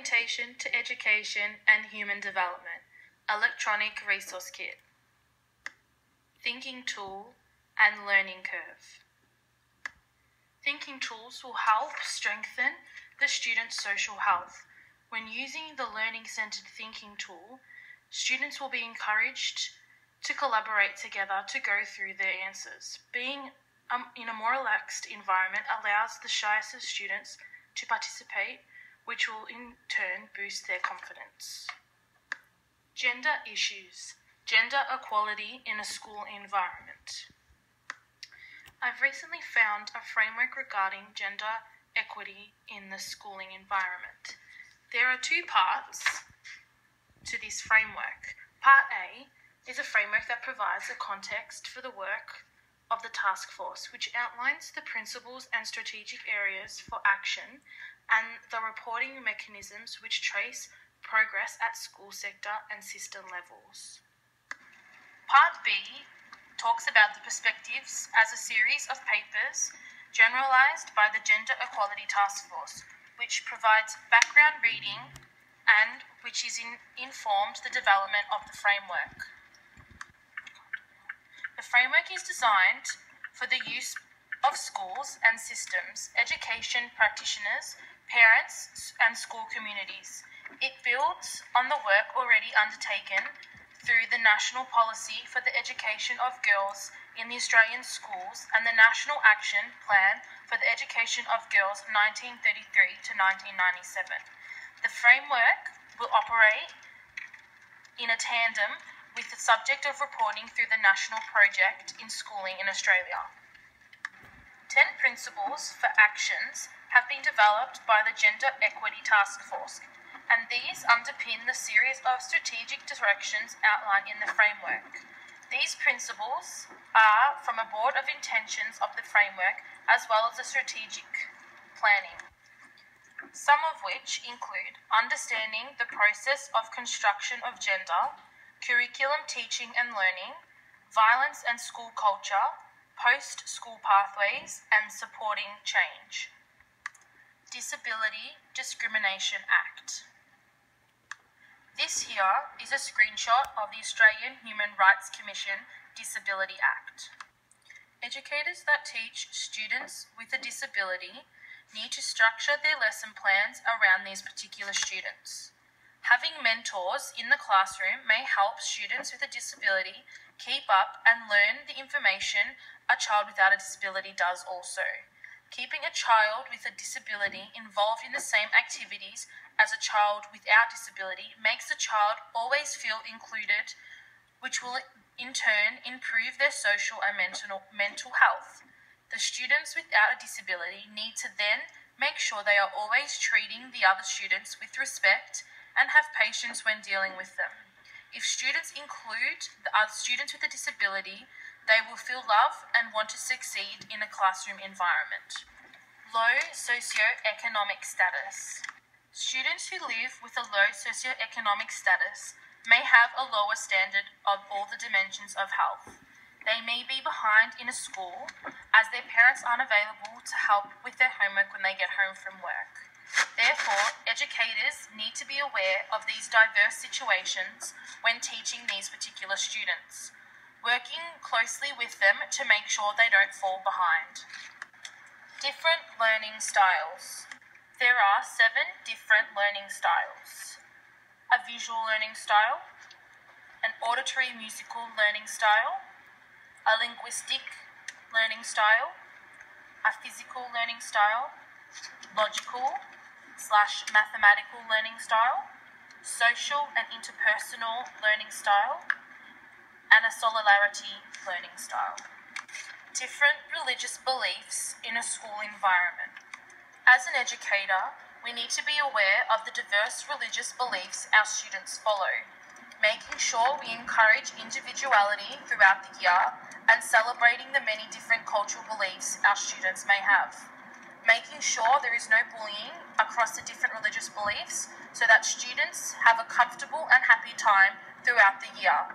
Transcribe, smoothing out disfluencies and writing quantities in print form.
Orientation to Education and Human Development, Electronic Resource Kit, Thinking Tool and Learning Curve. Thinking tools will help strengthen the student's social health. When using the learning-centered thinking tool, students will be encouraged to collaborate together to go through their answers. Being in a more relaxed environment allows the shyest of students to participate, which will in turn boost their confidence. Gender issues. Gender equality in a school environment. I've recently found a framework regarding gender equity in the schooling environment. There are two parts to this framework. Part A is a framework that provides a context for the work of the task force, which outlines the principles and strategic areas for action and the reporting mechanisms which trace progress at school sector and system levels. Part B talks about the perspectives as a series of papers generalized by the Gender Equality Task Force, which provides background reading and which informed the development of the framework. The framework is designed for the use of schools and systems, education practitioners, parents, and school communities. It builds on the work already undertaken through the National Policy for the Education of Girls in the Australian Schools and the National Action Plan for the Education of Girls 1933 to 1997. The framework will operate in a tandem with the subject of reporting through the national project in schooling in Australia. 10 principles for actions have been developed by the Gender Equity Task Force, and these underpin the series of strategic directions outlined in the framework. These principles are from a board of intentions of the framework as well as the strategic planning, some of which include understanding the process of construction of gender, curriculum teaching and learning, violence and school culture, post-school pathways, and supporting change. Disability Discrimination Act. This here is a screenshot of the Australian Human Rights Commission Disability Act. Educators that teach students with a disability need to structure their lesson plans around these particular students. Having mentors in the classroom may help students with a disability keep up and learn the information a child without a disability does also. Keeping a child with a disability involved in the same activities as a child without disability makes the child always feel included, which will in turn improve their social and mental health. The students without a disability need to then make sure they are always treating the other students with respect and have patience when dealing with them. If students include the other students with a disability, they will feel love and want to succeed in a classroom environment. Low socioeconomic status. Students who live with a low socioeconomic status may have a lower standard of all the dimensions of health. They may be behind in a school as their parents aren't available to help with their homework when they get home from work. Therefore, educators need to be aware of these diverse situations when teaching these particular students, working closely with them to make sure they don't fall behind. Different learning styles. There are 7 different learning styles. A visual learning style, an auditory musical learning style, a linguistic learning style, a physical learning style, logical/mathematical learning style, social and interpersonal learning style, and a solidarity learning style. Different religious beliefs in a school environment. As an educator, we need to be aware of the diverse religious beliefs our students follow, making sure we encourage individuality throughout the year and celebrating the many different cultural beliefs our students may have. Making sure there is no bullying across the different religious beliefs so that students have a comfortable and happy time throughout the year.